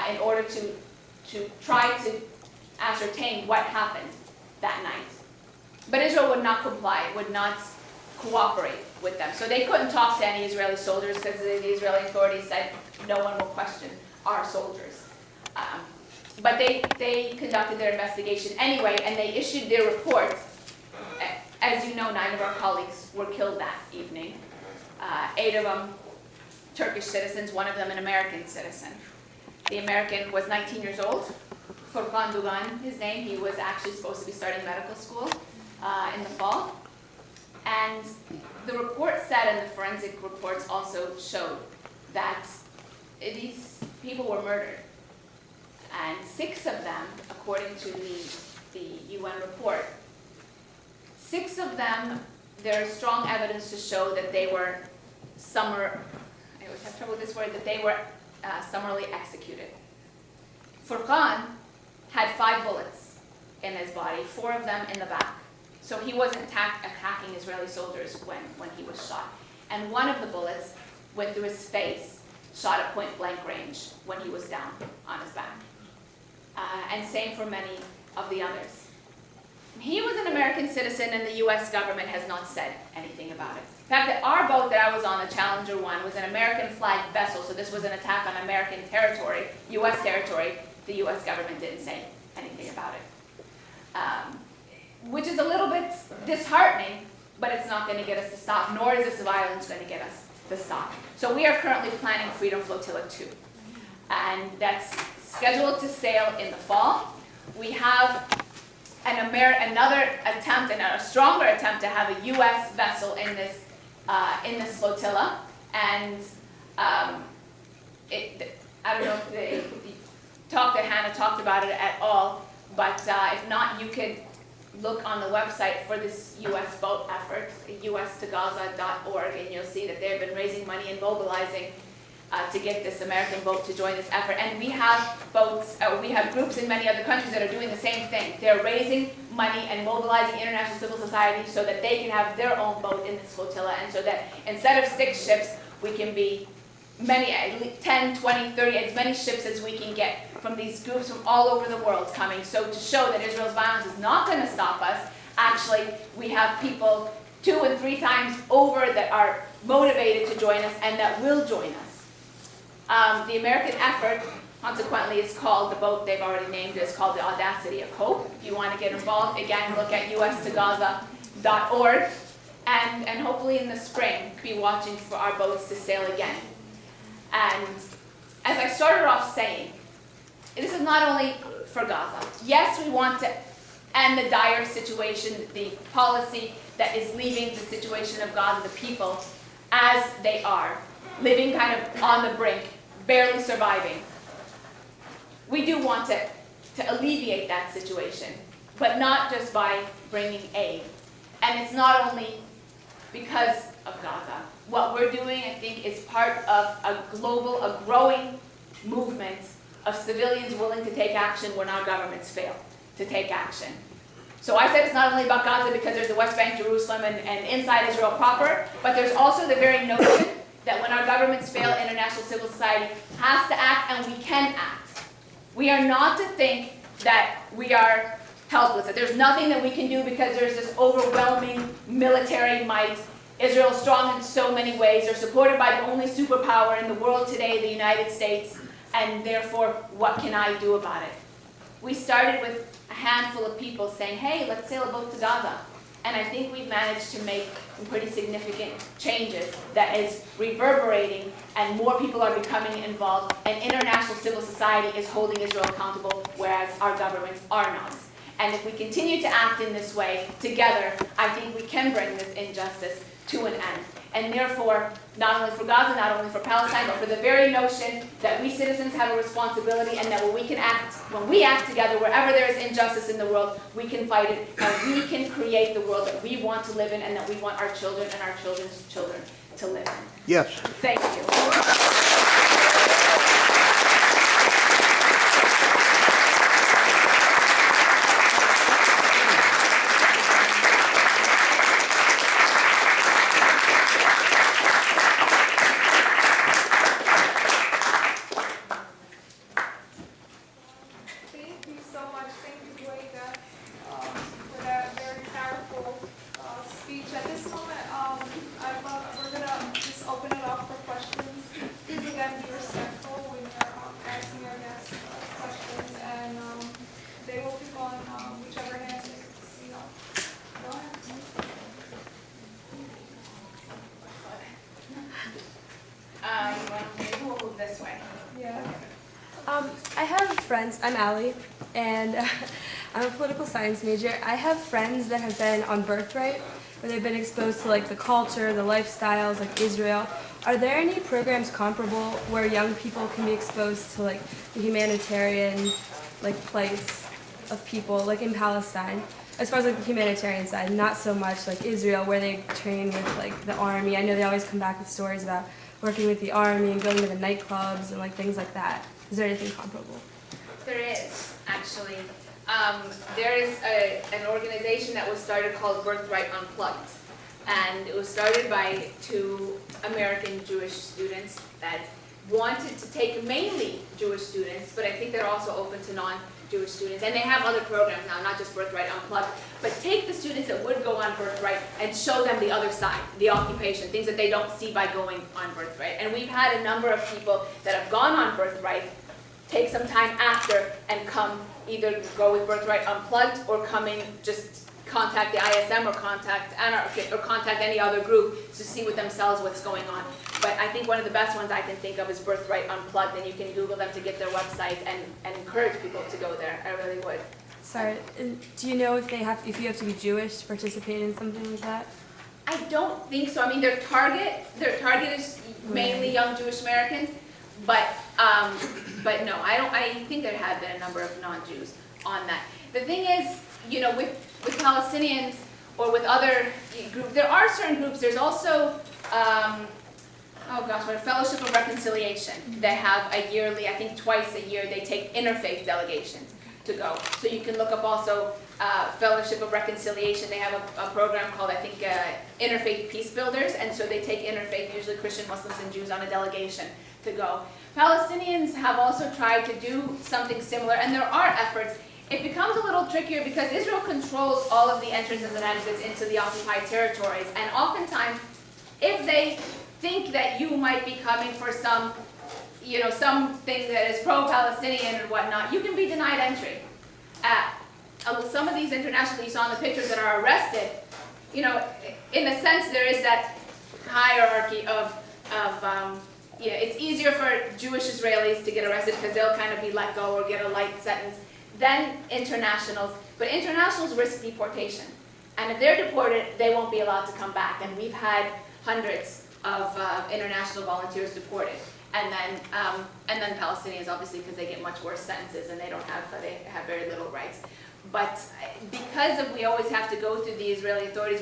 in order to try to ascertain what happened that night. But Israel would not comply, would not cooperate with them. So they couldn't talk to any Israeli soldiers because the Israeli authorities said no one will question our soldiers. But they conducted their investigation anyway, and they issued their report. As you know, 9 of our colleagues were killed that evening. 8 of them Turkish citizens, 1 of them an American citizen. The American was 19 years old. Furkan Dugan, his name. He was actually supposed to be starting medical school in the fall. And the report said, and the forensic reports also showed, that these people were murdered. And 6 of them, according to the UN report, 6 of them, there is strong evidence to show that they were I always have trouble with this word, that they were summarily executed. Furkan had 5 bullets in his body, 4 of them in the back. So he wasn't attacking Israeli soldiers when he was shot. And 1 of the bullets went through his face, shot at point blank range when he was down on his back. And same for many of the others. He was an American citizen, and the US government has not said anything about it. In fact, that our boat that I was on, the Challenger 1, was an American flagged vessel, so this was an attack on American territory, US territory. The US government didn't say anything about it. Which is a little bit disheartening, but it's not going to get us to stop, nor is this violence going to get us to stop. So we are currently planning Freedom Flotilla 2, and that's scheduled to sail in the fall. We have another attempt, and a stronger attempt, to have a U.S. vessel in this flotilla, and I don't know if Hannah talked about it at all, but if not, you could look on the website for this U.S. boat effort, us2gaza.org, and you'll see that they've been raising money and mobilizing to get this American boat to join this effort. And we have boats, we have groups in many other countries that are doing the same thing. They're raising money and mobilizing international civil society so that they can have their own boat in this flotilla, and so that instead of 6 ships, we can be many, 10, 20, 30, as many ships as we can get from these groups from all over the world coming. So to show that Israel's violence is not going to stop us, actually, we have people 2 and 3 times over that are motivated to join us and that will join us. The American effort, consequently, is called, the boat they've already named is called the Audacity of Hope. If you want to get involved, again, look at us2gaza.org, and hopefully in the spring, be watching for our boats to sail again. And as I started off saying, this is not only for Gaza. Yes, we want to end the dire situation, the policy that is leaving the situation of Gaza, the people, as they are, living kind of on the brink, barely surviving. We do want to alleviate that situation, but not just by bringing aid. And it's not only because of Gaza. What we're doing, I think, is part of a growing movement of civilians willing to take action when our governments fail to take action. So I said it's not only about Gaza because there's the West Bank, Jerusalem, and inside Israel proper, but there's also the very notion that when our governments fail, international civil society has to act, and we can act. We are not to think that we are helpless, that there's nothing that we can do because there's this overwhelming military might. Israel is strong in so many ways. They're supported by the only superpower in the world today, the United States, and therefore, what can I do about it? We started with a handful of people saying, hey, let's sail a boat to Gaza. And I think we've managed to make some pretty significant changes that is reverberating, and more people are becoming involved, and international civil society is holding Israel accountable, whereas our governments are not. And if we continue to act in this way together, I think we can bring this injustice to an end. And therefore, not only for Gaza, not only for Palestine, but for the very notion that we citizens have a responsibility, and that when we act together, wherever there is injustice in the world, we can fight it, and we can create the world that we want to live in, and that we want our children and our children's children to live in. Yes. Thank you. I have friends, I'm Allie, and I'm a political science major. I have friends that have been on Birthright, where they've been exposed to like the culture, the lifestyles, like Israel. Are there any programs comparable where young people can be exposed to like the humanitarian like plights of people, like in Palestine? As far as like the humanitarian side, not so much like Israel, where they train with like the army. I know they always come back with stories about working with the army and going to the nightclubs and like things like that. Is there anything comparable? There is, actually. There is an organization that was started called Birthright Unplugged. And it was started by two American Jewish students that wanted to take mainly Jewish students, but I think they're also open to non-Jewish students. And they have other programs now, not just Birthright Unplugged, but take the students that would go on Birthright and show them the other side, the occupation, things that they don't see by going on Birthright. And we've had a number of people that have gone on Birthright, take some time after, and come either go with Birthright Unplugged or coming just contact the ISM or contact Anarchist or contact any other group to see with themselves what's going on. But I think one of the best ones I can think of is Birthright Unplugged, and you can Google them to get their website and encourage people to go there. I really would. Sorry, do you know if you have to be Jewish to participate in something like that? I don't think so. I mean, their target is mainly young Jewish Americans, but no, I think there have been a number of non-Jews on that. The thing is, you know, with Palestinians or with other groups, there are certain groups. There's also, Fellowship of Reconciliation. They have a yearly, I think twice a year, they take interfaith delegations to go. So you can look up also Fellowship of Reconciliation. They have a program called, I think, Interfaith Peace Builders, and so they take interfaith, usually Christian, Muslims, and Jews on a delegation to go. Palestinians have also tried to do something similar, and there are efforts. It becomes a little trickier because Israel controls all of the entrances and exits into the occupied territories, and oftentimes, if they think that you might be coming for some, something that is pro-Palestinian or whatnot, you can be denied entry. Some of these internationals you saw in the pictures that are arrested, in a sense there is that hierarchy of it's easier for Jewish Israelis to get arrested because they'll kind of be let go or get a light sentence than internationals. But internationals risk deportation. And if they're deported, they won't be allowed to come back. And we've had hundreds of international volunteers deported. And then Palestinians, obviously, because they get much worse sentences and they have very little rights. But because we always have to go through the Israeli authorities,